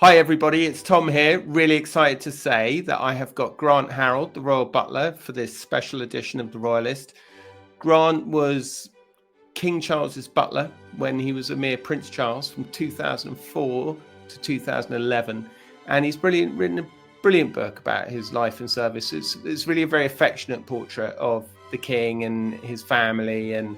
Hi everybody, it's Tom here. Really excited to say that I have got Grant Harrold, the Royal Butler, for this special edition of The Royalist. Grant was King Charles's butler when he was a mere Prince Charles from 2004 to 2011. And he's written a brilliant book about his life and service. It's really a very affectionate portrait of the king and his family and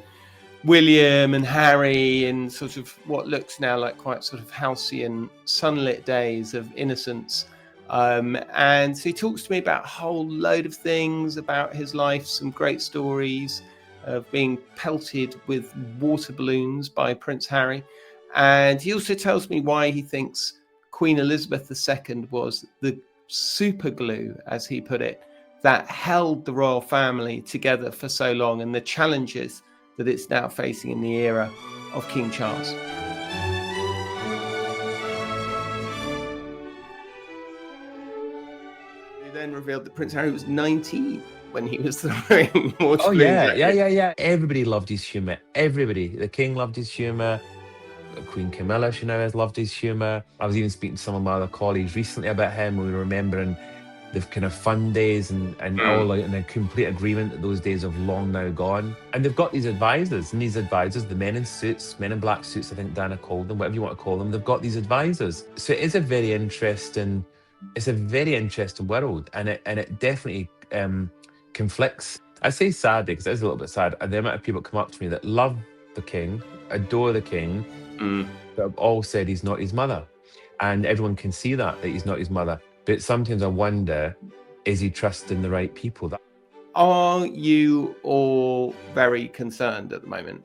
William and Harry in sort of what looks now like quite sort of halcyon, sunlit days of innocence. And so he talks to me about a whole load of things about his life, some great stories of being pelted with water balloons by Prince Harry. And he also tells me why he thinks Queen Elizabeth II was the super glue, as he put it, that held the royal family together for so long, and the challenges that it's now facing in the era of King Charles. They then revealed that Prince Harry was 19 when he was throwing water balloons. Yeah. Everybody loved his humour. Everybody. The king loved his humour. Queen Camilla, she now has loved his humour. I was even speaking to some of my other colleagues recently about him. We were remembering the kind of fun days and all like in a complete agreement that those days have long now gone. And they've got these advisors, and these advisors, the men in suits, men in black suits, I think Dana called them, whatever you want to call them, they've got these advisors. So it is a very interesting world, and it definitely conflicts. I say sad because it is a little bit sad. And the amount of people come up to me that love the king, adore the king, but have all said he's not his mother. And everyone can see that he's not his mother. But sometimes I wonder, is he trusting the right people? Are you all very concerned at the moment?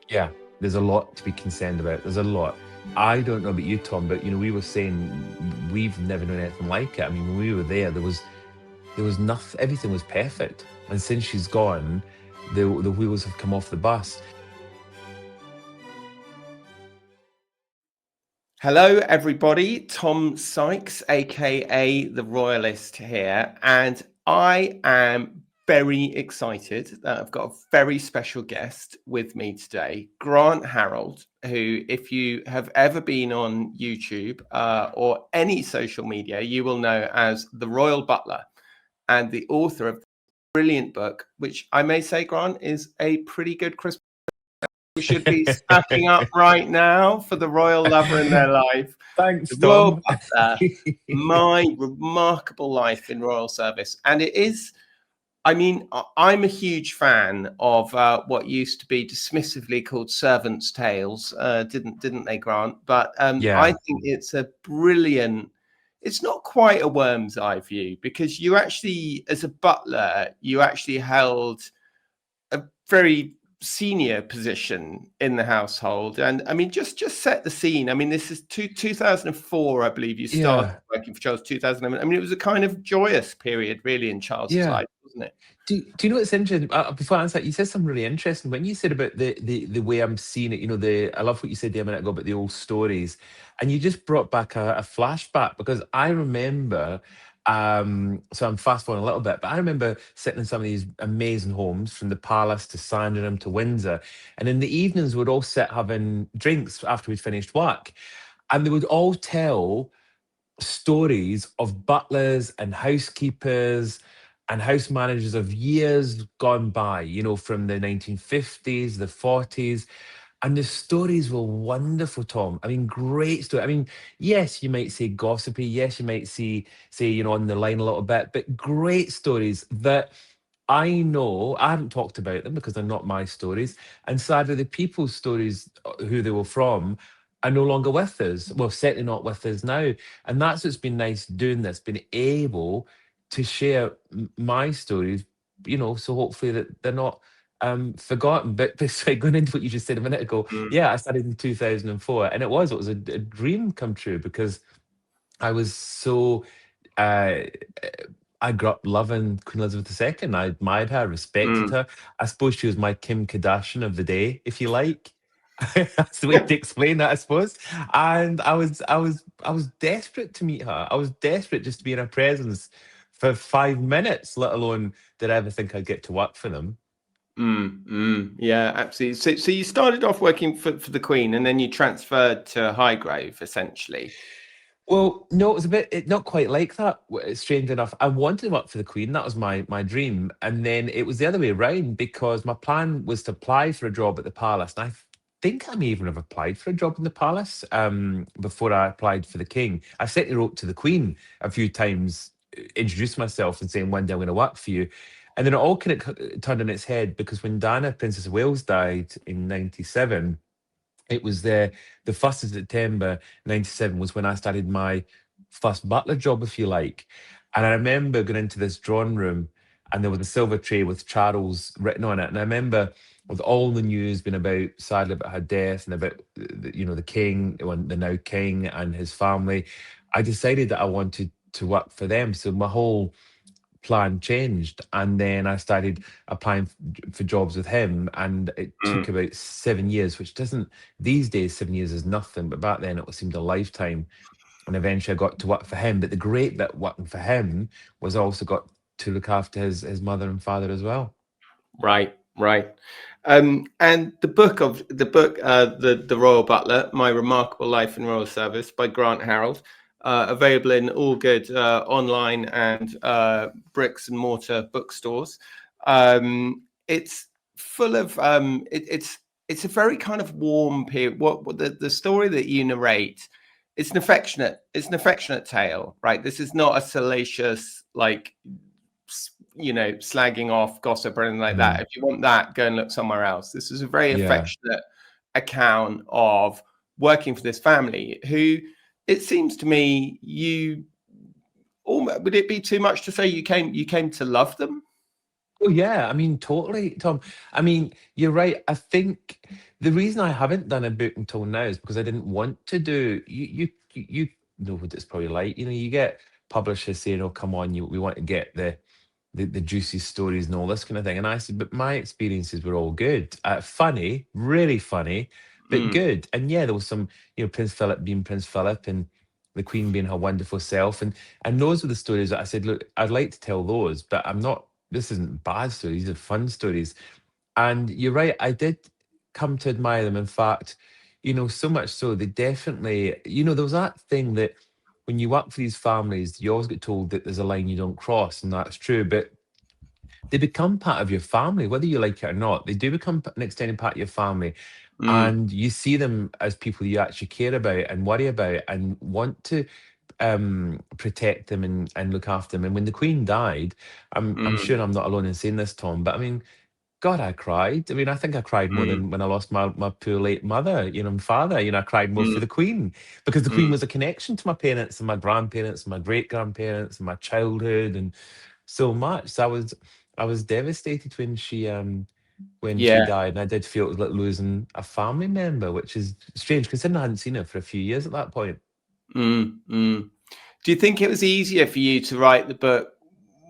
Yeah, there's a lot to be concerned about. There's a lot. I don't know about you, Tom, but we were saying we've never known anything like it. I mean, when we were there was nothing. Everything was perfect. And since she's gone, the wheels have come off the bus. Hello, everybody. Tom Sykes, aka The Royalist here. And I am very excited that I've got a very special guest with me today, Grant Harrold, who, if you have ever been on YouTube or any social media, you will know as the Royal Butler and the author of a brilliant book, which I may say, Grant, is a pretty good Christmas. We should be stacking up right now for the royal lover in their life. Thanks, the Royal Tom. Butler, my remarkable life in royal service. And it is, I mean, I'm a huge fan of what used to be dismissively called servants' tales, didn't they, Grant? But Yeah. I think it's a brilliant, it's not quite a worm's eye view, because you actually, as a butler, you actually held a very senior position in the household. And I mean, just set the scene. I mean, this is 2004, I believe you started working for Charles. 2011. I mean, it was a kind of joyous period really in Charles's life, wasn't it? Do you know what's interesting? Before I answer that, you said something really interesting when you said about the way I'm seeing it. I love what you said there a minute ago about the old stories, and you just brought back a flashback, because I remember. So I'm fast forwarding a little bit, but I remember sitting in some of these amazing homes, from the Palace to Sandringham to Windsor, and in the evenings we'd all sit having drinks after we'd finished work, and they would all tell stories of butlers and housekeepers and house managers of years gone by, from the 1950s, the 40s. And the stories were wonderful, Tom. I mean, great story. I mean, yes, you might say gossipy. Yes, you might say, on the line a little bit, but great stories that I know I haven't talked about them because they're not my stories. And sadly, the people's stories who they were from are no longer with us. Well, certainly not with us now. And that's what's been nice doing this, being able to share my stories, so hopefully that they're not forgotten. But sorry, going into what you just said a minute ago, yeah, I started in 2004, and it was a dream come true, because I was so I grew up loving Queen Elizabeth II. I admired her, respected her. I suppose she was my Kim Kardashian of the day, if you like. That's the way to explain that, I suppose. And I was desperate to meet her. I was desperate just to be in her presence for 5 minutes, let alone did I ever think I'd get to work for them. Yeah, absolutely. So you started off working for the Queen, and then you transferred to Highgrove, essentially. Well, no, it was a bit not quite like that. Strange enough, I wanted to work for the Queen. That was my dream, and then it was the other way around because my plan was to apply for a job at the palace, and think I may even have applied for a job in the palace before I applied for the King. I certainly wrote to the Queen a few times, introduced myself and saying one day I'm going to work for you, and then it all kind of turned on its head because when Diana, Princess of Wales, died in '97, it was the 1st of September '97 was when I started my first butler job, if you like. And I remember going into this drawing room and there was a silver tray with Charles written on it. And I remember with all the news being about, sadly, about her death and about, the king, the now king and his family, I decided that I wanted to work for them. So my whole plan changed, and then I started applying for jobs with him, and it took Mm. about 7 years, which doesn't, these days 7 years is nothing, but back then it seemed a lifetime. And eventually I got to work for him, but the great bit working for him was I also got to look after his mother and father as well. Right, right. And the Royal Butler: My Remarkable Life in Royal Service by Grant Harrold, available in all good online and bricks and mortar bookstores. It's full of it's a very kind of warm period. What the story that you narrate, it's an affectionate tale, right? This is not a salacious, like, slagging off gossip or anything like that. Mm, If you want that, go and look somewhere else. This is a very yeah. affectionate account of working for this family who, it seems to me, would it be too much to say you came to love them? Oh yeah, I mean, totally, Tom. I mean, you're right. I think the reason I haven't done a book until now is because I didn't want to do. You know what it's probably like. You get publishers saying, "Oh, come on, we want to get the juicy stories and all this kind of thing." And I said, "But my experiences were all good, funny, really funny, but Mm, good." And yeah, there was some, Prince Philip being Prince Philip and the Queen being her wonderful self, and those were the stories that I said, "Look, I'd like to tell those, but I'm not. This isn't bad stories; these are fun stories." And you're right, I did come to admire them. In fact, so much so they definitely, there was that thing that when you work for these families, you always get told that there's a line you don't cross, and that's true. But they become part of your family, whether you like it or not. They do become an extended part of your family. mm, And you see them as people you actually care about and worry about and want to protect them and look after them. And when the Queen died, I'm mm, sure I'm not alone in saying this, Tom, but I mean, God, I cried. I mean, I think I cried more mm, than when I lost my poor late mother, and father. I cried more mm, for the Queen because the Queen mm. was a connection to my parents and my grandparents and my great grandparents and my childhood and so much. So I was devastated when she Yeah. died, and I did feel it was like losing a family member, which is strange considering I hadn't seen her for a few years at that point. Mm, mm. Do you think it was easier for you to write the book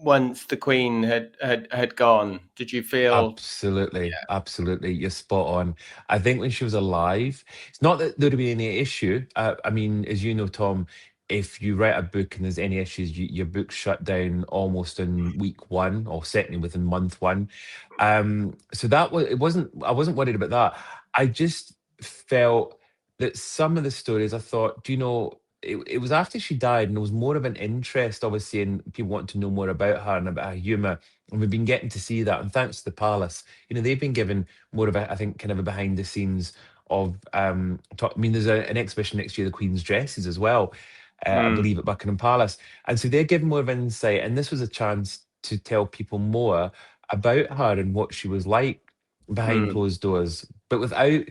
once the Queen had gone? Did you feel? Absolutely, absolutely. You're spot on. I think when she was alive, it's not that there'd be any issue. I mean, as you know, Tom, if you write a book and there's any issues, your book's shut down almost in week one, or certainly within month one. So that was it. Wasn't I wasn't worried about that. I just felt that some of the stories, I thought, it was after she died, and there was more of an interest, obviously, and people want to know more about her and about her humour. And we've been getting to see that. And thanks to the Palace, they've been given more of a, I think, kind of a behind the scenes of, I mean, there's an exhibition next year, the Queen's Dresses as well, I Mm, believe at Buckingham Palace. And so they're giving more of an insight. And this was a chance to tell people more about her and what she was like behind mm, closed doors, but without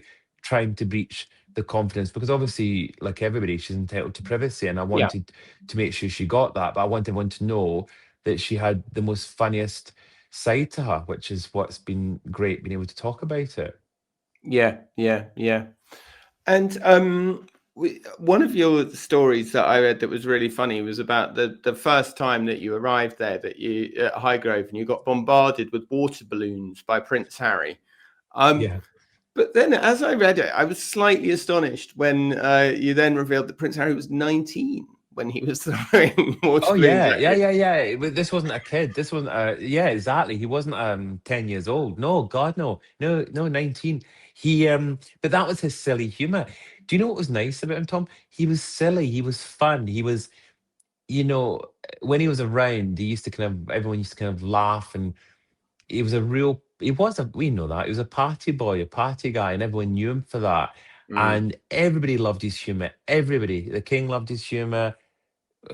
trying to breach the confidence, because obviously, like everybody, she's entitled to privacy. And I yeah. wanted to make sure she got that, but I wanted everyone to know that she had the most funniest side to her, which is what's been great being able to talk about it. Yeah, yeah, yeah. And one of your stories that I read that was really funny was about the first time that you arrived there, that you at Highgrove, and you got bombarded with water balloons by Prince Harry. Um, Yeah. but then, as I read it, I was slightly astonished when you then revealed that Prince Harry was 19 when he was throwing water Oh balloons yeah, at yeah, you. yeah, yeah. This wasn't a kid. This wasn't. Yeah, exactly. He wasn't 10 years old. No, God, no, no, no, 19. But that was his silly humor. Do you know what was nice about him, Tom? He was silly. He was fun. He was, you know, when he was around, he used to kind of, everyone used to kind of laugh, and he was a real, he was a, we know that, he was a party boy, a party guy, and everyone knew him for that. Mm, And everybody loved his humor. Everybody. The king loved his humor.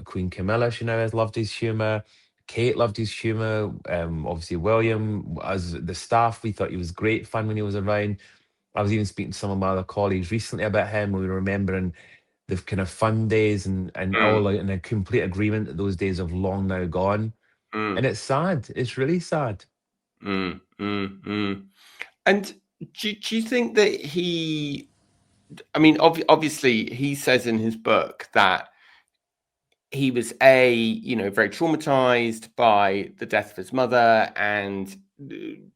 Queen Camilla, she now has, loved his humor. Kate loved his humor. Obviously, William, as the staff, we thought he was great fun when he was around. I was even speaking to some of my other colleagues recently about him. We were remembering the kind of fun days, and all mm, like in a complete agreement that those days have long now gone. mm, And it's sad. It's really sad. mm. And do you think that he? I mean, obviously, he says in his book that he was very traumatized by the death of his mother, and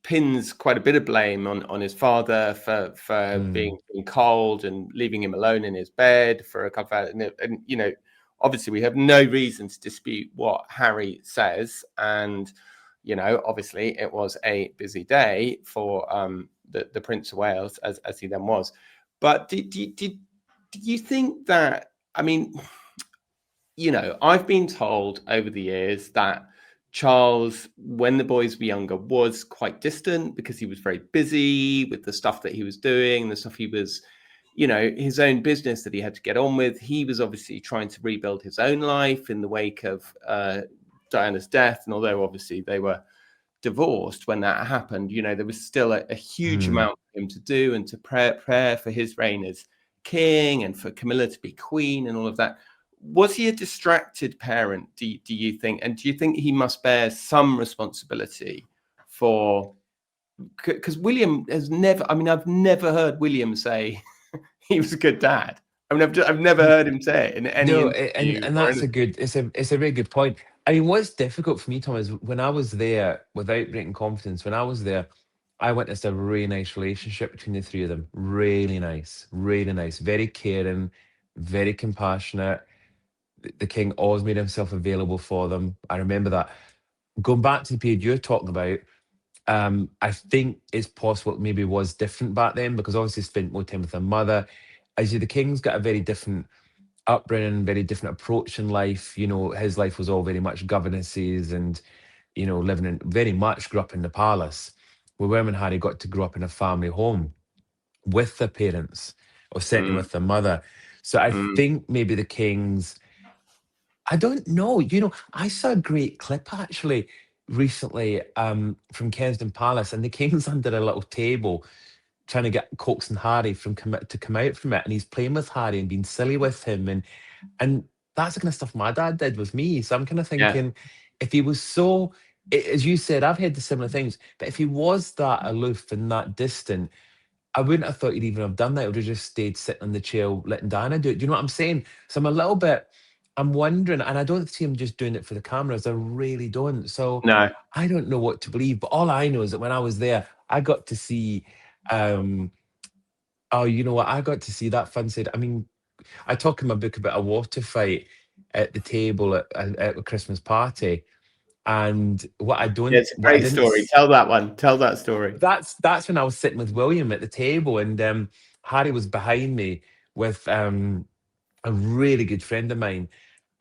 pins quite a bit of blame on his father for Mm, being cold and leaving him alone in his bed for a couple of hours. And obviously we have no reason to dispute what Harry says, and obviously it was a busy day for the Prince of Wales, as he then was. But do you think that, I mean, I've been told over the years that Charles, when the boys were younger, was quite distant because he was very busy with the stuff that he was doing, the stuff he was, his own business that he had to get on with. He was obviously trying to rebuild his own life in the wake of Diana's death. And although obviously they were divorced when that happened, there was still a huge mm. amount for him to do, and to prepare for his reign as king and for Camilla to be queen and all of that. Was he a distracted parent, do you think? And do you think he must bear some responsibility for, because William has never, I mean, I've never heard William say he was a good dad. I mean, I've never heard him say it in any No, interview and or that's a anything. good. It's a very good point. I mean, what's difficult for me, Tom, is when I was there, without breaking confidence. When I was there, I witnessed a really nice relationship between the three of them. Really nice, very caring, very compassionate. The king always made himself available for them. I remember that. Going back to the period you're talking about, I think it's possible it maybe was different back then because obviously he spent more time with their mother. As you, the king's got a very different upbringing, very different approach in life. His life was all very much governesses and, living in, very much grew up in the palace. Where William and Harry got to grow up in a family home with their parents, or certainly Mm, with their mother. So I mm, think maybe the king's, I don't know. I saw a great clip actually recently from Kensington Palace, and the king's under a little table trying to get coaxing Harry to come out from it, and he's playing with Harry and being silly with him, and that's the kind of stuff my dad did with me. So I'm kind of yeah, thinking, if he was so, as you said, I've heard the similar things, but if he was that aloof and that distant, I wouldn't have thought he'd even have done that. He would have just stayed sitting on the chair letting Diana do it. Do you know what I'm saying? So I'm a little bit, I'm wondering, and I don't see him just doing it for the cameras. I really don't. So no, I don't know what to believe. But all I know is that when I was there, I got to see, um, oh, you know what? I got to see that fun side. I mean, I talk in my book about a water fight at the table at a Christmas party, and yeah, it's a what I great didn't, story. Tell that one. Tell that story. that's when I was sitting with William at the table, and Harry was behind me with a really good friend of mine,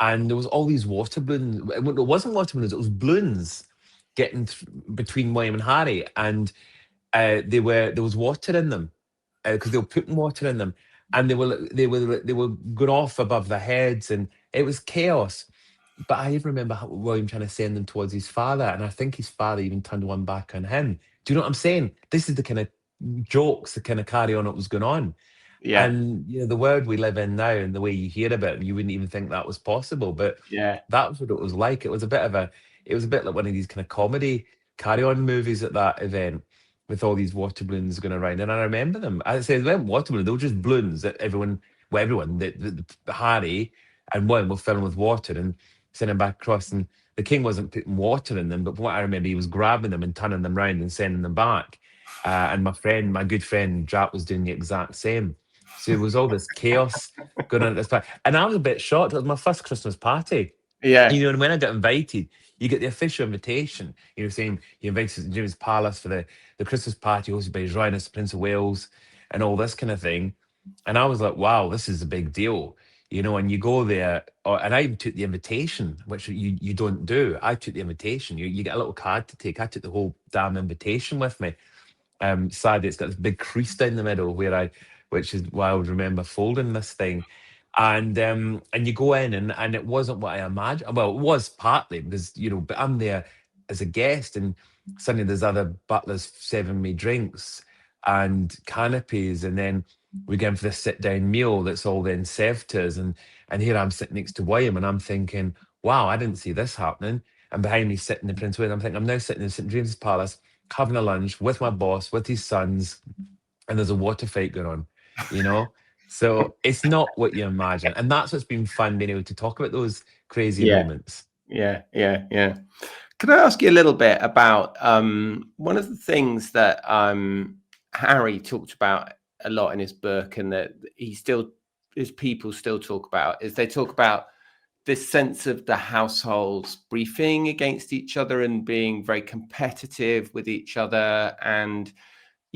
and there was all these water balloons. It wasn't water balloons; it was balloons getting between William and Harry, and there was water in them because they were putting water in them, and they were going off above their heads, and it was chaos. But I even remember William trying to send them towards his father, and I think his father even turned one back on him. Do you know what I'm saying? This is the kind of jokes, the kind of carry on that was going on. Yeah, And the world we live in now and the way you hear about it, you wouldn't even think that was possible. But yeah, that was what it was like. It was a bit like one of these kind of comedy carry-on movies at that event with all these water balloons going around. And I remember them. As I said, they weren't water balloons, they were just balloons that everyone, Harry and William were filling with water and sending back across. And the king wasn't putting water in them, but from what I remember, he was grabbing them and turning them round and sending them back. And my good friend Jack was doing the exact same. So there was all this chaos going on at this party. And I was a bit shocked. It was my first Christmas party. yeah. And when I got invited, you get the official invitation, saying you're invited to James Palace for the Christmas party hosted by His Royalness, Prince of Wales. and all this kind of thing. And I was like, wow, this is a big deal. And you go there, and I even took the invitation, which you don't do. I took the invitation. You get a little card to take. I took the whole damn invitation with me. Sadly, it's got this big crease down the middle which is why I would remember folding this thing. And you go in, and it wasn't what I imagined. Well, it was partly because, but I'm there as a guest, and suddenly there's other butlers serving me drinks and canopies, and then we go in for this sit down meal that's all then served to us. And here I'm sitting next to William, and I'm thinking, wow, I didn't see this happening. And behind me sitting the Prince William, I'm thinking, I'm now sitting in St James's Palace having a lunch with my boss, with his sons, and there's a water fight going on, you know? So it's not what you imagine. And that's what's been fun, being able to talk about those crazy moments. Yeah. Can I ask you a little bit about one of the things that Harry talked about a lot in his book, and that his people still talk about, is they talk about this sense of the households briefing against each other and being very competitive with each other. And,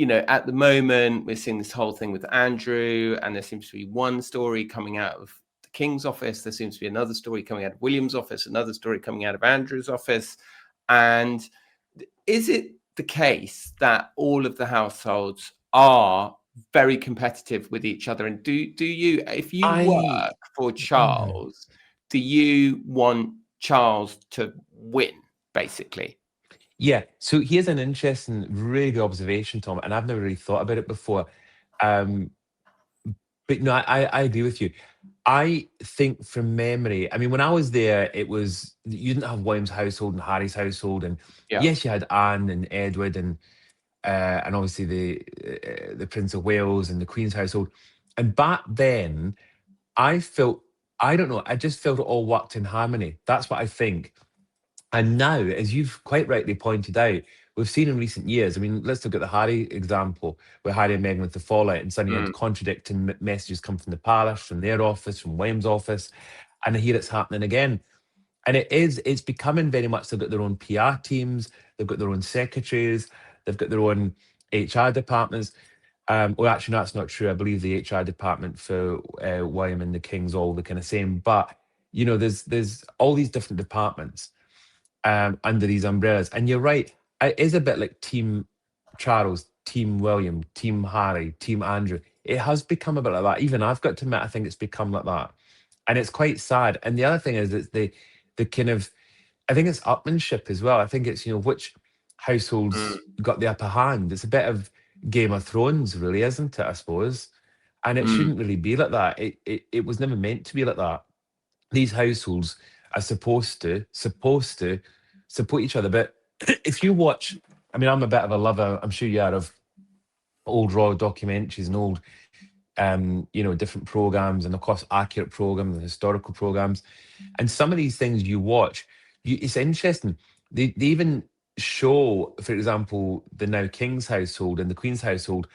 at the moment, we're seeing this whole thing with Andrew, and there seems to be one story coming out of the King's office. There seems to be another story coming out of William's office, another story coming out of Andrew's office. And is it the case that all of the households are very competitive with each other? And do you, if you work for Charles, do you want Charles to win, basically? Yeah. So here's an interesting, really good observation, Tom, and I've never really thought about it before. But no, I agree with you. I think from memory, I mean, when I was there, you didn't have William's household and Harry's household, and yes, you had Anne and Edward and obviously the Prince of Wales and the Queen's household. And back then, I don't know, I just felt it all worked in harmony. That's what I think. And now, as you've quite rightly pointed out, we've seen in recent years, I mean, let's look at the Harry example, where Harry and Meghan with the fallout, and suddenly you had contradicting messages come from the palace, from their office, from William's office, and here it's happening again. And it's becoming very much, they've got their own PR teams, they've got their own secretaries, they've got their own HR departments. Well, actually, no, that's not true. I believe the HR department for William and the King's all the kind of same. But, there's all these different departments under these umbrellas. And you're right, it is a bit like Team Charles, Team William, Team Harry, Team Andrew. It has become a bit like that. Even I've got to admit, I think it's become like that. And it's quite sad. And the other thing is, it's the kind of, I think it's upmanship as well. I think it's, which households got the upper hand. It's a bit of Game of Thrones, really, isn't it, I suppose? And it shouldn't really be like that. It was never meant to be like that. These households are supposed to support each other. But if you watch, I mean, I'm a bit of a lover, I'm sure you are, of old royal documentaries and old, different programs, and of course, accurate programs and historical programs. And some of these things you watch, it's interesting. They even show, for example, the now King's household and the Queen's household,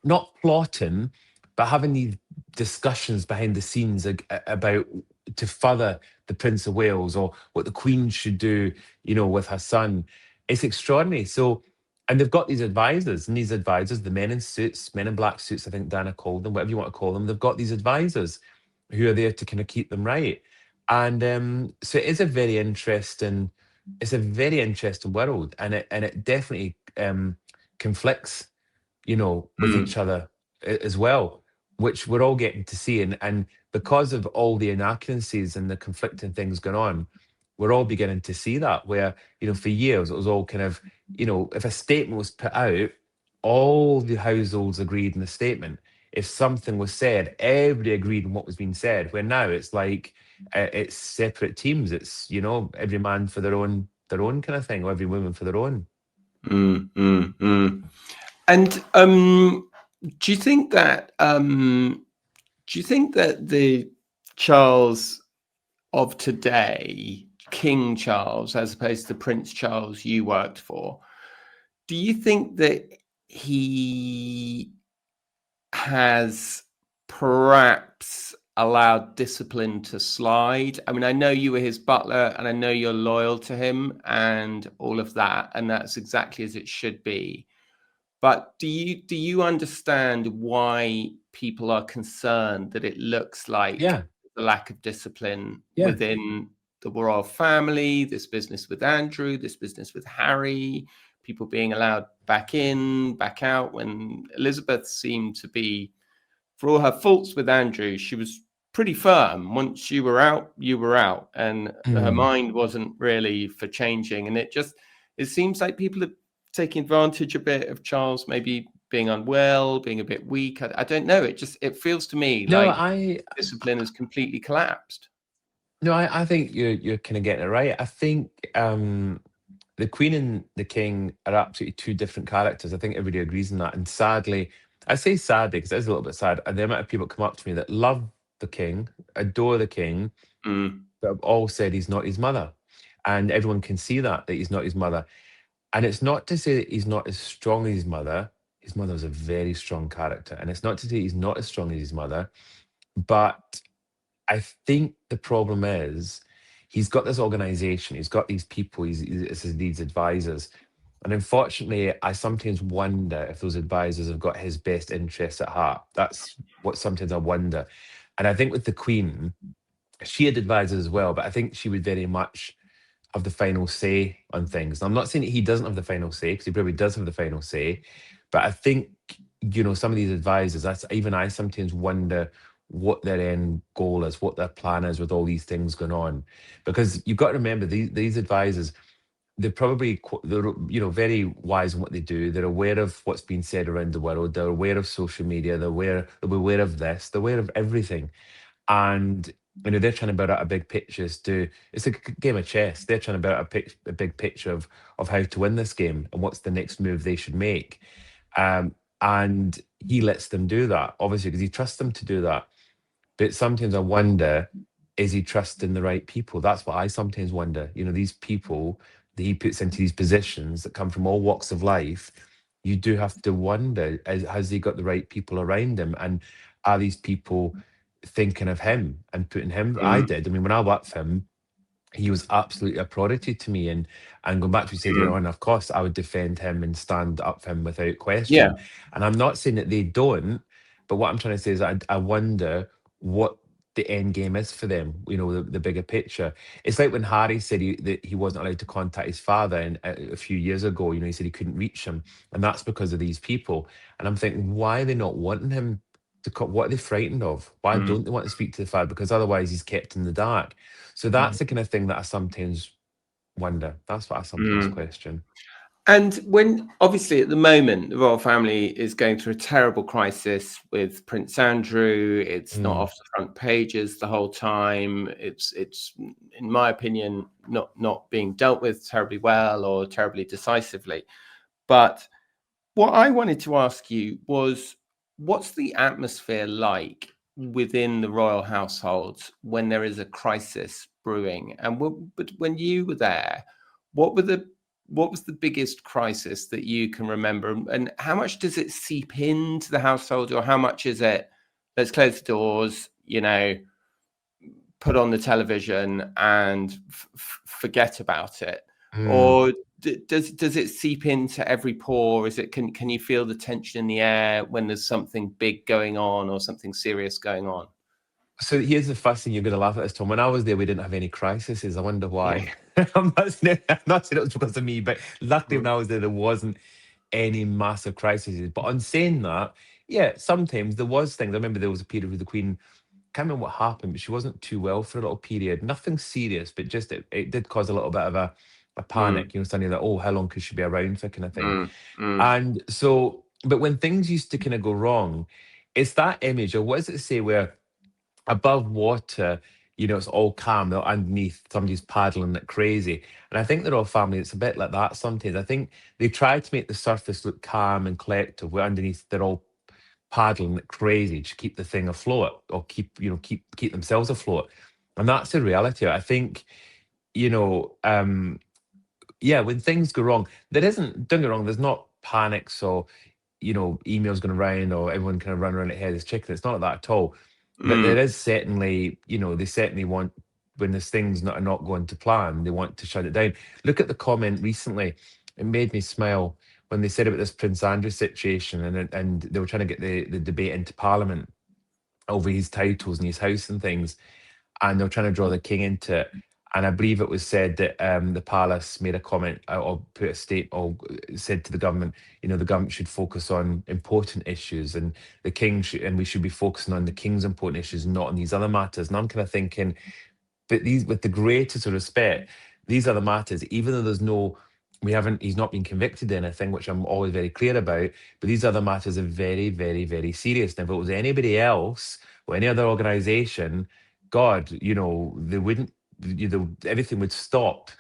not plotting, but having these discussions behind the scenes about to further the Prince of Wales, or what the Queen should do, with her son. It's extraordinary. So, and they've got these advisors, and these advisors, the men in suits, men in black suits, I think Dana called them, whatever you want to call them, they've got these advisors who are there to kind of keep them right. And so it is a very interesting, world, and it definitely conflicts, with each other as well, which we're all getting to see. And because of all the inaccuracies and the conflicting things going on, we're all beginning to see that, where, for years it was all kind of, if a statement was put out, all the households agreed in the statement. If something was said, everybody agreed on what was being said. Where now it's like, it's separate teams. It's, every man for their own kind of thing, or every woman for their own. And do you think that the Charles of today, King Charles, as opposed to Prince Charles you worked for, do you think that he has perhaps allowed discipline to slide? I mean, I know you were his butler, and I know you're loyal to him and all of that, and that's exactly as it should be. But do you understand why people are concerned that it looks like Yeah, the lack of discipline yeah. within the royal family, this business with Andrew, this business with Harry, people being allowed back in, back out, when Elizabeth seemed to be, for all her faults with Andrew, she was pretty firm. Once you were out, you were out, and her Mm. mind wasn't really for changing. And it seems like people are taking advantage a bit of Charles maybe being unwell, being a bit weak. I don't know. It feels to me No, like discipline has completely collapsed. no, I think you're kind of getting it right. I think the Queen and the King are absolutely two different characters. I think everybody agrees on that. And sadly, I say sadly because it is a little bit sad. The amount of people come up to me that love the King, adore the King, Mm, but have all said he's not his mother, and everyone can see that he's not his mother. And it's not to say that he's not as strong as his mother. His mother was a very strong character, and it's not to say he's not as strong as his mother, but I think the problem is he's got this organization, he's got these people, these advisors. And unfortunately, I sometimes wonder if those advisors have got his best interests at heart. That's what sometimes I wonder. And I think with the Queen, she had advisors as well, but I think she would very much have the final say on things. And I'm not saying that he doesn't have the final say, because he probably does have the final say. But I think, some of these advisors, even I sometimes wonder what their end goal is, what their plan is with all these things going on. Because you've got to remember, these advisors, they're probably they're very wise in what they do. They're aware of what's being said around the world. They're aware of social media. They're aware of this. They're aware of everything. And they're trying to build out a big picture it's a game of chess. They're trying to build out a big picture of how to win this game and what's the next move they should make. And he lets them do that, obviously, because he trusts them to do that. But sometimes I wonder, is he trusting the right people? That's what I sometimes wonder. These people that he puts into these positions that come from all walks of life, you do have to wonder, has he got the right people around him? And are these people thinking of him and putting him? I mm, did. I mean, when I worked for him, he was absolutely a prodigy to me. And going back to what you said earlier mm. on, of course, I would defend him and stand up for him without Yeah. question. And I'm not saying that they don't, but what I'm trying to say is I wonder what the end game is for them, the bigger picture. It's like when Harry said that he wasn't allowed to contact his father a few years ago, he said he couldn't reach him. And that's because of these people. And I'm thinking, why are they not wanting him to what are they frightened of? Why Mm, don't they want to speak to the father? Because otherwise he's kept in the dark. So that's mm, the kind of thing that I sometimes wonder. That's what I sometimes mm. question. And when obviously at the moment the royal family is going through a terrible crisis with Prince Andrew, it's not Mm. off the front pages the whole time. It's in my opinion not being dealt with terribly well or terribly decisively. But what I wanted to ask you was, what's the atmosphere like within the royal household when there is a crisis brewing? And but when you were there, what were the what was the biggest crisis that you can remember, and how much does it seep into the household, or how much is it, let's close the doors, put on the television and forget about it? Mm. Or does it seep into every pore? Is it, can you feel the tension in the air when there's something big going on or something serious going on? So here's the first thing you're going to laugh at this, Tom. When I was there, we didn't have any crises. I wonder why. I'm not saying it was because of me, but luckily when Mm, I was there, there wasn't any massive crises. But on saying that, yeah, sometimes there was things. I remember there was a period with the Queen. Can't remember what happened, but she wasn't too well for a little period. Nothing serious, but just it did cause a little bit of a mm, panic. Suddenly that, oh, how long could she be around for, kind of thing. mm, mm, And so, but when things used to kind of go wrong, it's that image, or what does it say, where above water, it's all calm, though underneath somebody's paddling like crazy. And I think they're all family. It's a bit like that sometimes. I think they try to make the surface look calm and collective, where underneath they're all paddling like crazy to keep the thing afloat, or keep themselves afloat. And that's the reality. I think, you know, um, yeah, when things go wrong, there isn't, don't get me wrong, there's not panics or, emails going around or everyone kind of run around like headless chicken. It's not like that at all. But there mm, is certainly, they certainly want, when there's things not going to plan, they want to shut it down. Look at the comment recently. It made me smile when they said about this Prince Andrew situation, and they were trying to get the debate into Parliament over his titles and his house and things, and they were trying to draw the king into it. And I believe it was said that the palace made a comment or put a state or said to the government, the government should focus on important issues, and the king should, and we should be focusing on the king's important issues, not on these other matters. And I'm kind of thinking, but these, with the greatest of respect, these are the matters, even though he's not been convicted of anything, which I'm always very clear about, but these other matters are very, very, very serious. And if it was anybody else or any other organization, God, they wouldn't, everything would stop.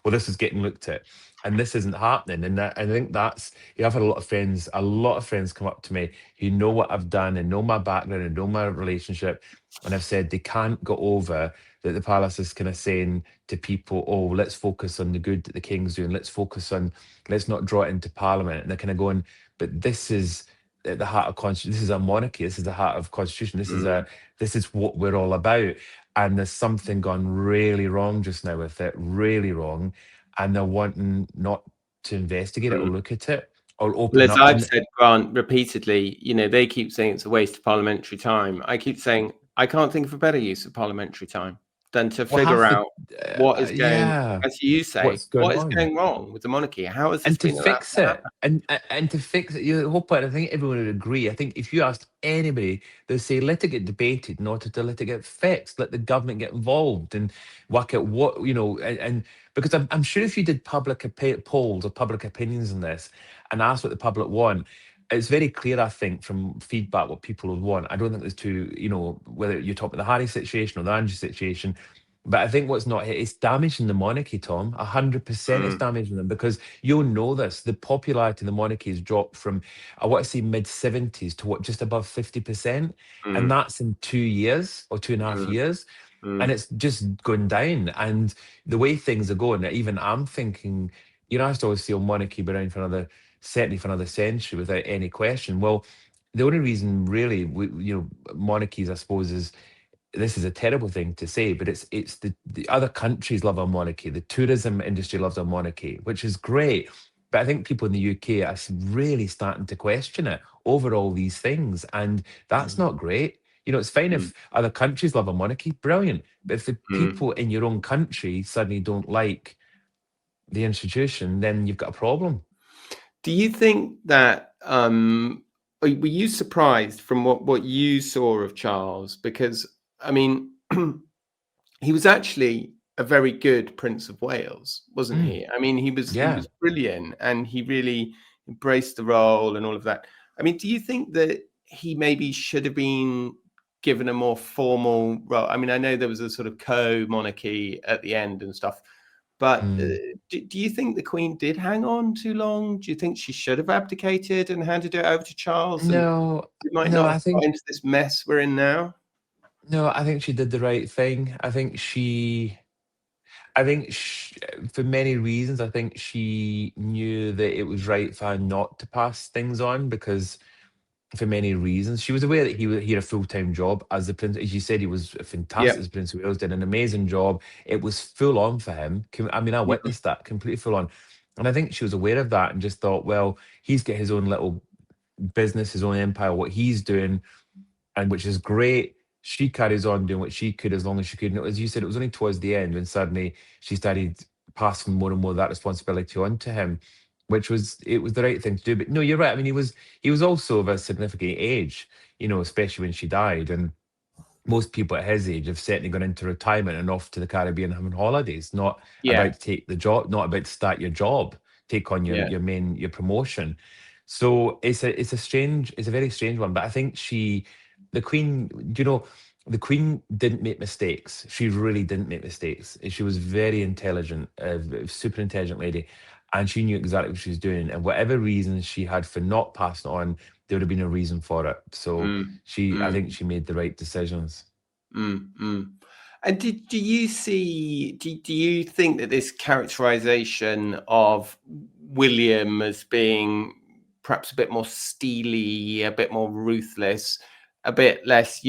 Well, this is getting looked at. And this isn't happening. And I think I've had a lot of friends come up to me who know what I've done and know my background and know my relationship. And I've said they can't go over that the palace is kind of saying to people, oh, let's focus on the good that the king's doing. Let's not draw it into Parliament. And they're kind of going, but this is at the heart of constitution. This is a monarchy. This is the heart of constitution. This is what we're all about. And there's something gone really wrong just now with it, really wrong. And they're wanting not to investigate it or look at it or open Well, as up. I've said, Grant, repeatedly, they keep saying it's a waste of parliamentary time. I keep saying I can't think of a better use of parliamentary time than to figure out what is going, yeah, as you say, what's going what is on. going wrong with the monarchy? How has this And to been allowed fix to it, happen? and to fix it, the whole point. I think everyone would agree. I think if you asked anybody, they'd say let it get debated, not to let it get fixed. Let the government get involved and work out what and because I'm sure if you did polls or public opinions on this and asked what the public want, it's very clear. I think from feedback what people would want. I don't think there's two. Whether you're talking about the Harry situation or the Andrew situation. But I think what's not it's damaging the monarchy, Tom. 100% it's damaging them because you'll know this. The popularity of the monarchy has dropped from, I want to say mid-70s to just above 50%. And that's in 2 years or 2.5 years. And it's just going down. And the way things are going, even I'm thinking, I used to always say, monarchy be around certainly for another century without any question. Well, the only reason really, monarchies, I suppose, is this is a terrible thing to say, but it's the other countries love our monarchy. The tourism industry loves our monarchy, which is great. But I think people in the UK are really starting to question it over all these things, and that's not great. It's fine if other countries love a monarchy, brilliant. But if the people in your own country suddenly don't like the institution, then you've got a problem. Do you think that were you surprised from what you saw of Charles? Because I mean, he was actually a very good Prince of Wales, wasn't he? I mean, he was Yeah. brilliant, and he really embraced the role and all of that. I mean, do you think that he maybe should have been given a more formal role? I mean, I know there was a sort of co-monarchy at the end and stuff, but do you think the Queen did hang on too long? Do you think she should have abdicated and handed it over to Charles? And No, we might no, not I have got think into this mess we're in now. no, I think she did the right thing. I think for many reasons, I think she knew that it was right for her not to pass things on because, for many reasons, she was aware that he had a full-time job as the prince. As you said, he was Yeah. fantastic as Prince of Wales, did an amazing job. It was full on for him. I mean, I witnessed that completely full on, and I think she was aware of that and just thought, well, he's got his own little business, his own empire, what he's doing, and which is great. She carries on doing what she could as long as she could. And as you said, it was only towards the end when suddenly she started passing more and more of that responsibility on to him, which was the right thing to do. But no, you're right. I mean, he was also of a significant age, especially when she died. And most people at his age have certainly gone into retirement and off to the Caribbean having holidays, not Yeah. about to take the job, not about to start your job, take on Yeah. your promotion. So it's a very strange one. But I think the Queen, the Queen didn't make mistakes. She really didn't make mistakes. She was very intelligent, a super intelligent lady, and she knew exactly what she was doing. And whatever reasons she had for not passing on, there would have been a reason for it. So I think she made the right decisions. And do you see? Do you think that this characterization of William as being perhaps a bit more steely, a bit more ruthless, a bit less?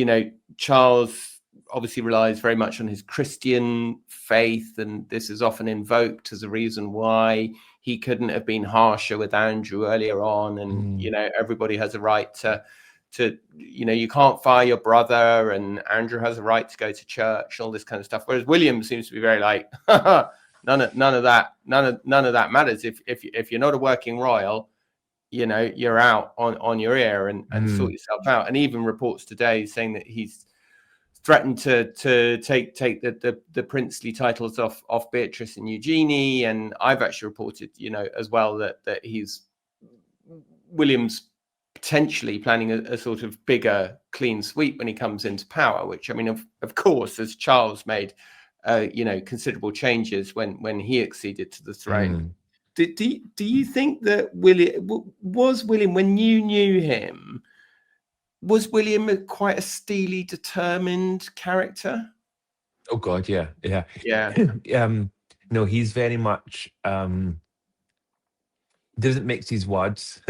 Charles obviously relies very much on his Christian faith, and this is often invoked as a reason why he couldn't have been harsher with Andrew earlier on, and everybody has a right to you can't fire your brother, and Andrew has a right to go to church, all this kind of stuff. Whereas William seems to be very like, none of that matters. If you're not a working royal, you're out on your ear and sort yourself out. And even reports today saying that he's threatened to take the princely titles off Beatrice and Eugenie. And I've actually reported, as well that William's potentially planning a sort of bigger clean sweep when he comes into power, which, I mean, of course, as Charles made, considerable changes when he acceded to the throne. Do you think that William, when you knew him, was William quite a steely, determined character? Oh God, yeah. No, he's very much doesn't mix his words.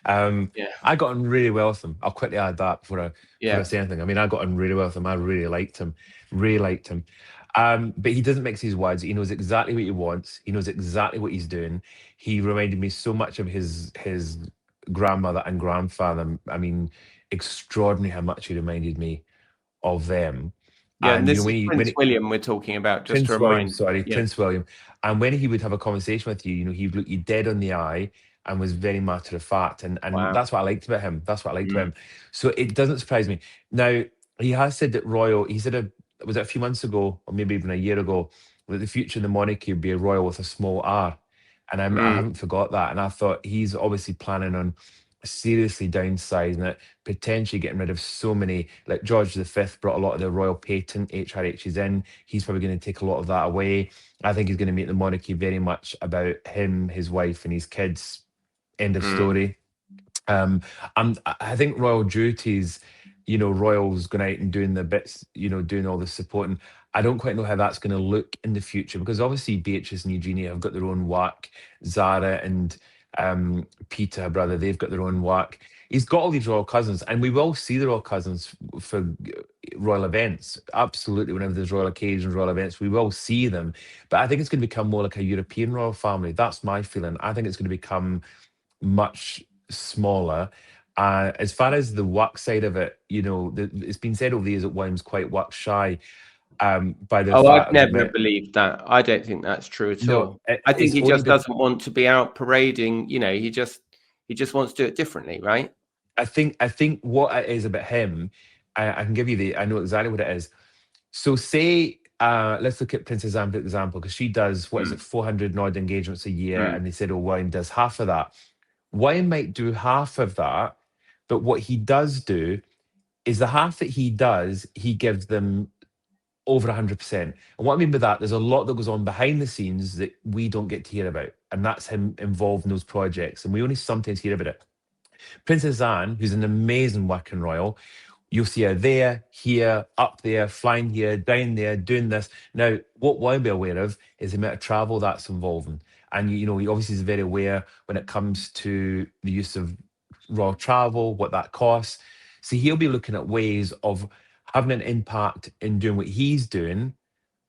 I got on really well with him. I'll quickly add that before I say anything. I mean, I got on really well with him. I really liked him. But he doesn't mix his words. He knows exactly what he wants. He knows exactly what he's doing. He reminded me so much of his grandmother and grandfather. I mean, extraordinary how much he reminded me of them. Yeah, and this is Prince William we're talking about, just to remind. Prince William. And when he would have a conversation with you, he would look you dead on the eye and was very matter of fact. And Wow. That's what I liked about him. So it doesn't surprise me. Now, he has said that he said, was it a few months ago, or maybe even a year ago, that the future of the monarchy would be a royal with a small r. And I haven't forgot that. And I thought he's obviously planning on seriously downsizing it, potentially getting rid of so many. Like George V brought a lot of the royal patent HRHs in. He's probably going to take a lot of that away. I think he's going to make the monarchy very much about him, his wife, and his kids. End of story. I think royal duties, royals going out and doing the bits, doing all the supporting. I don't quite know how that's going to look in the future, because obviously Beatrice and Eugenie have got their own whack. Zara and Peter, her brother, they've got their own whack. He's got all these royal cousins, and we will see the royal cousins for royal events. Absolutely, whenever there's royal occasions, royal events, we will see them. But I think it's going to become more like a European royal family. That's my feeling. I think it's going to become much smaller. As far as the work side of it, it's been said over the years that William's quite work shy. By the I've never believed that. I don't think that's true at all. I think he just doesn't want to be out parading. He just wants to do it differently, right? I think what it is about him, I can give you I know exactly what it is. So say, let's look at Princess Anne for example, because she does, 400 odd engagements a year, and they said, William does half of that. William might do half of that, but what he does do is the half that he does, he gives them over 100%. And what I mean by that, there's a lot that goes on behind the scenes that we don't get to hear about, and that's him involved in those projects, and we only sometimes hear about it. Princess Anne, who's an amazing working royal, you'll see her there, here, up there, flying here, down there, doing this. Now, what we'll be aware of is the amount of travel that's involving. And, he obviously is very aware when it comes to the use of royal travel, what that costs. So he'll be looking at ways of having an impact in doing what he's doing,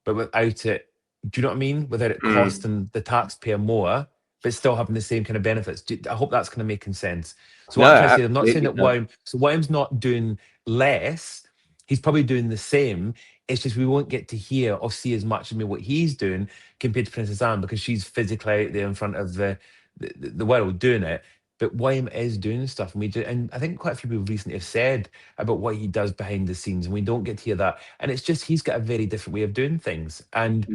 but without it, do you know what I mean? Without it costing the taxpayer more, but still having the same kind of benefits. I hope that's kind of making sense. So what I'm trying to say, I'm not saying that William's not doing less. He's probably doing the same. It's just we won't get to hear or see as much of what he's doing compared to Princess Anne, because she's physically out there in front of the world doing it. But William is doing stuff, and we do. And I think quite a few people recently have said about what he does behind the scenes, and we don't get to hear that. And it's just he's got a very different way of doing things, and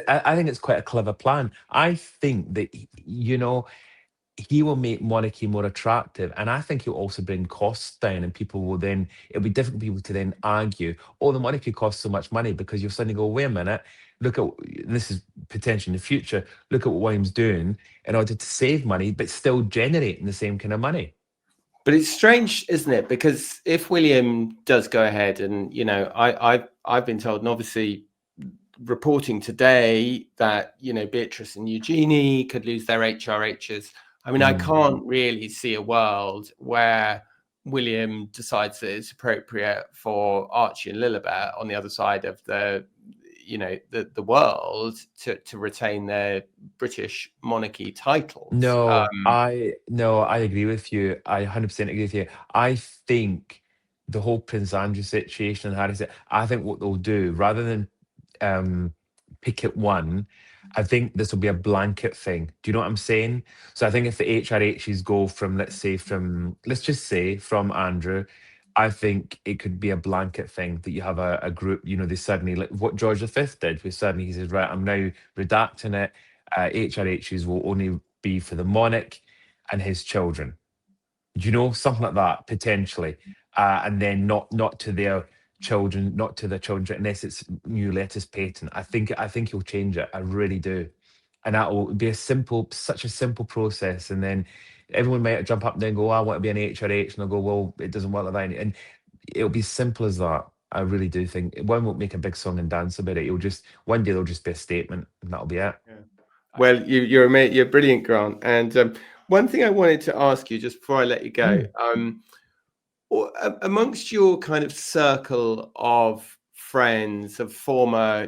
I think it's quite a clever plan. I think that he will make monarchy more attractive, and I think he'll also bring costs down, and people will then, it'll be different people to then argue, the monarchy costs so much money, because you'll suddenly go, wait a minute, look at, this is potentially in the future, look at what William's doing in order to save money, but still generating the same kind of money. But it's strange, isn't it? Because if William does go ahead, and, I've been told, and obviously reporting today, that, Beatrice and Eugenie could lose their HRHs. I mean, I can't really see a world where William decides that it's appropriate for Archie and Lilibet on the other side of the, the world to retain their British monarchy titles. No, I agree with you. I 100% agree with you. I think the whole Prince Andrew situation and Harry said, I think what they'll do, rather than um, pick at one, I think this will be a blanket thing. Do you know what I'm saying? So I think if the HRHs go from, let's just say from Andrew, I think it could be a blanket thing that you have a group, they suddenly, like what George V did, where suddenly he says, right, I'm now redacting it. HRHs will only be for the monarch and his children. Do you know, something like that potentially, and then not to their children, not to their children, unless it's new lettuce patent. I think he'll change it. I really do, and that will be such a simple process. And then everyone might jump up and then go, "Oh, I want to be an HRH," and I'll go, "Well, it doesn't work like that," and it'll be simple as that. I really do think one won't make a big song and dance about it. It'll just one day there'll just be a statement, and that'll be it. Yeah. Well, you're brilliant, Grant. And one thing I wanted to ask you just before I let you go, amongst your kind of circle of friends, of former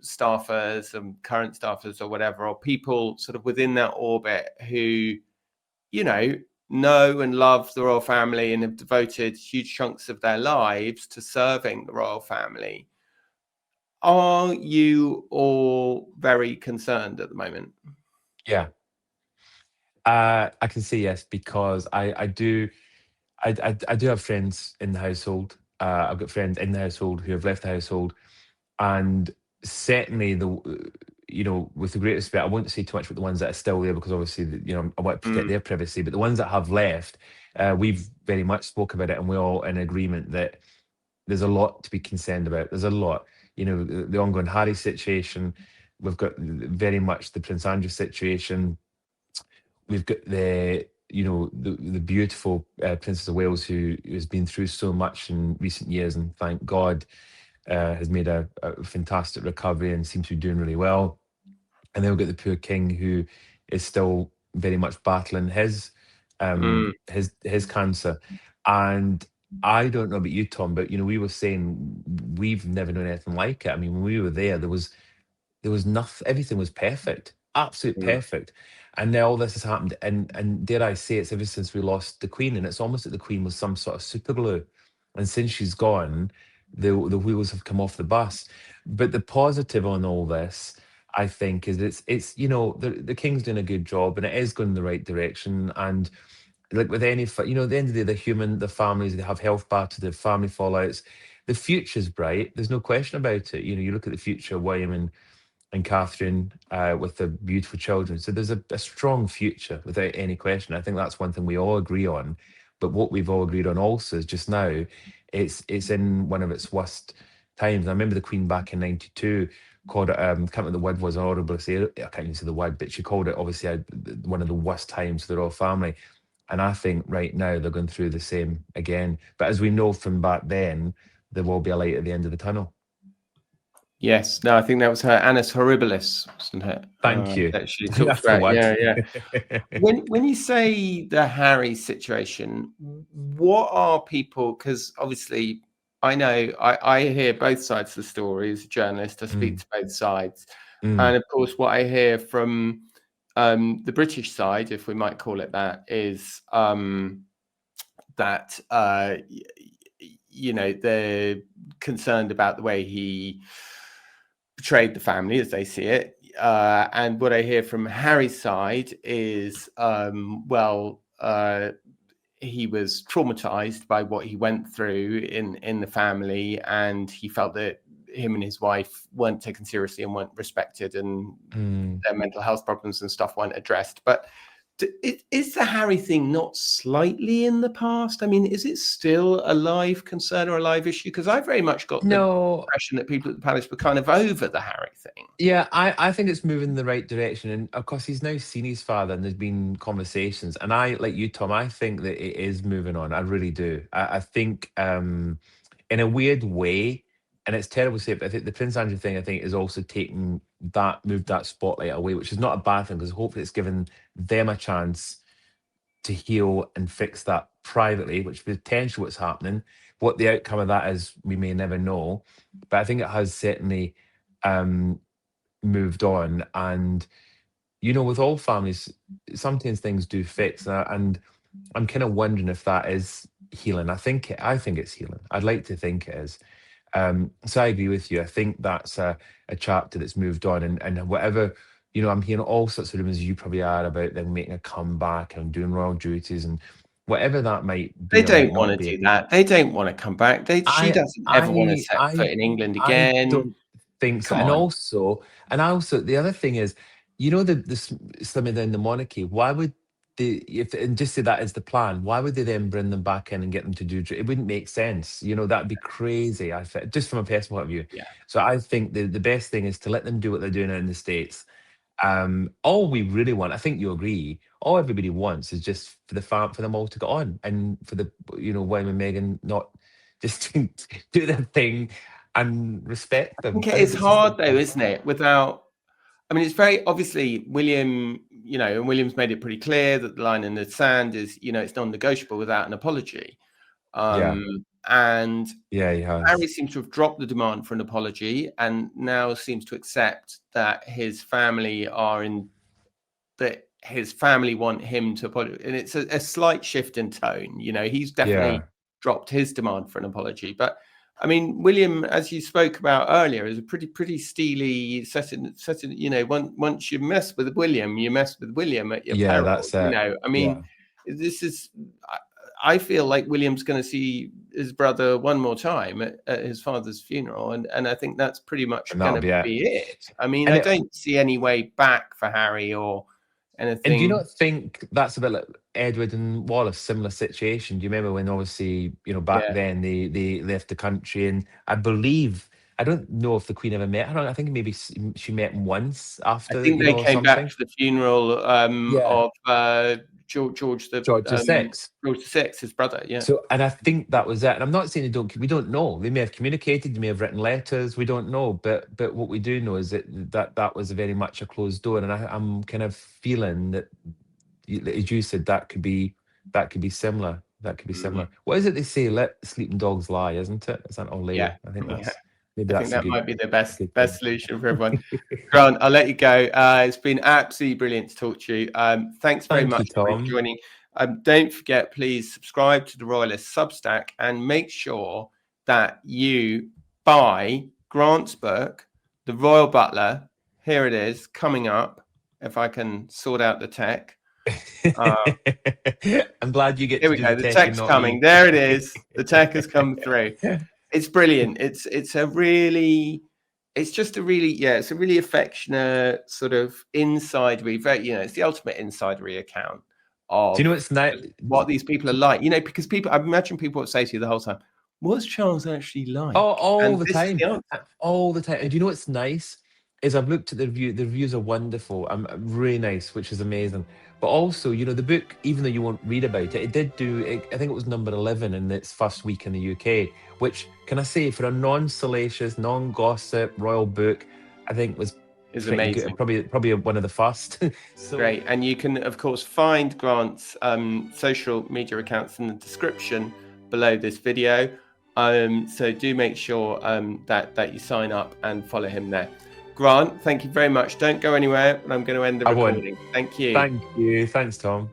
staffers and current staffers or whatever, or people sort of within that orbit who, know and love the royal family and have devoted huge chunks of their lives to serving the royal family. Are you all very concerned at the moment? Yeah. I can say yes because I do have friends in the household. I've got friends in the household who have left the household, and certainly with the greatest respect, I won't say too much about the ones that are still there because obviously, I want to protect their privacy. But the ones that have left, we've very much spoke about it, and we're all in agreement that there's a lot to be concerned about. There's a lot, the ongoing Harry situation. We've got very much the Prince Andrew situation. We've got the beautiful Princess of Wales who has been through so much in recent years, and thank God has made a fantastic recovery and seems to be doing really well. And then we've got the poor king who is still very much battling his cancer. And I don't know about you, Tom, but we were saying we've never known anything like it. I mean, when we were there was nothing, everything was perfect, absolute perfect. And now all this has happened, and dare I say, it's ever since we lost the Queen, and it's almost like the Queen was some sort of super glue. And since she's gone, the wheels have come off the bus. But the positive on all this, I think, is it's the King's doing a good job, and it is going in the right direction. And like with any, at the end of the day, the families, they have health battles, they have family fallouts. The future's bright. There's no question about it. You look at the future, William and Catherine with the beautiful children. So there's a strong future without any question. I think that's one thing we all agree on. But what we've all agreed on also is just now, it's in one of its worst times. I remember the Queen back in '92 called it, can't remember the word was, horrible to say, I can't even say the word, but she called it obviously one of the worst times for the royal family. And I think right now they're going through the same again. But as we know from back then, there will be a light at the end of the tunnel. Yes. No, I think that was her Annus Horribilis, wasn't it? Thank you. That she talked about. Yeah. When you say the Harry situation, what are people? Because obviously, I know I hear both sides of the story as a journalist. I speak to both sides, and of course, what I hear from the British side, if we might call it that, is that they're concerned about the way he betrayed the family as they see it. And what I hear from Harry's side is, he was traumatized by what he went through in the family, and he felt that him and his wife weren't taken seriously and weren't respected, and their mental health problems and stuff weren't addressed. But is the Harry thing not slightly in the past? I mean, is it still a live concern or a live issue? Because I very much got the impression that people at the palace were kind of over the Harry thing. Yeah, I think it's moving in the right direction. And of course, he's now seen his father and there's been conversations. And I, like you, Tom, I think that it is moving on. I really do. I think in a weird way, and it's terrible to say, but I think the Prince Andrew thing, I think, is also moved that spotlight away, which is not a bad thing because hopefully it's given them a chance to heal and fix that privately, which is potentially what's happening. What the outcome of that is, we may never know. But I think it has certainly moved on. And, with all families, sometimes things do fix. And I'm kind of wondering if that is healing. I think it's healing. I'd like to think it is. So I agree with you. I think that's a chapter that's moved on, and whatever, I'm hearing all sorts of rumors, you probably are, about them making a comeback and doing royal duties and whatever that might They be or might don't not want to be. do that. They don't want to come back. She I doesn't ever want to I set foot I in England I again. don't think so. Come And on. also the other thing is, the slimming down the monarchy. Why would they, if and just say that is the plan? Why would they then bring them back in and get them to do? It wouldn't make sense. That'd be crazy. I think, just from a personal point of view. Yeah. So I think the best thing is to let them do what they're doing in the States. All we really want, I think you agree, all everybody wants is just for for them all to get on, and for the William and Meghan not just to do their thing and respect I them. think it I think is it's just hard though, isn't it? I mean, it's very obviously William, and William's made it pretty clear that the line in the sand is, it's non-negotiable without an apology. yeah, And yeah, he Harry has. seems to have dropped the demand for an apology and now seems to accept that his family want him to apologize. And it's a slight shift in tone. He's definitely Yeah, dropped his demand for an apology. But I mean, William, as you spoke about earlier, is a pretty steely setting. Once you mess with William, you mess with William at your yeah, peril. that's it. I Yeah, mean, this is. I feel like William's going to see his brother one more time at his father's funeral, and I think that's pretty much and going that'll to be it. be it. I mean, And I it, don't see any way back for Harry or And do you anything. not think that's a bit like Edward and Wallace, similar situation? Do you remember when, obviously, back Yeah, then they left the country, and I believe, I don't know if the Queen ever met her. I think maybe she met him once I after, think they or came back something. to the funeral Yeah, of George George the Sixth. George VI, his brother. Yeah. So, and I think that was it. And I'm not saying we don't know. They may have communicated, they may have written letters. We don't know. But what we do know is that was very much a closed door. And I'm kind of feeling that, as you said, that could be similar. That could be Mhm. similar. What is it they say? Let sleeping dogs lie, isn't it? Is that all Yeah. later? I think Yeah. maybe I think that's a that good might be the good best thing. solution for everyone. Grant, I'll let you go. It's been absolutely brilliant to talk to you. Thanks very Thank you, much for Tom. joining. Don't forget, please subscribe to the Royalist Substack and make sure that you buy Grant's book, The Royal Butler. Here it is, coming up, if I can sort out the tech. Uh, I'm glad you get Here to we do go. the The tech and tech's not coming. me. There it is. The tech has come through. It's brilliant. It's just a really, it's a really affectionate sort of insidery. It's the ultimate insidery account Do you know of what's nice? what these people are like. Because I imagine people would say to you the whole time, "What's Charles actually like?" All And the this is time, the answer. all the time. And do you know what's nice is, I've looked at the review. The reviews are wonderful. Really nice, which is amazing. But also, the book, even though you won't read about it, it did do. I think it was number 11 in its first week in the UK. Which, can I say, for a non-salacious, non-gossip royal book, I think was Is pretty good. amazing. Probably one of the first. So Great. And you can, of course, find Grant's social media accounts in the description below this video. So do make sure that you sign up and follow him there. Grant, thank you very much. Don't go anywhere, and I'm going to end the I won't. recording. Thank you. Thank you. Thanks, Tom.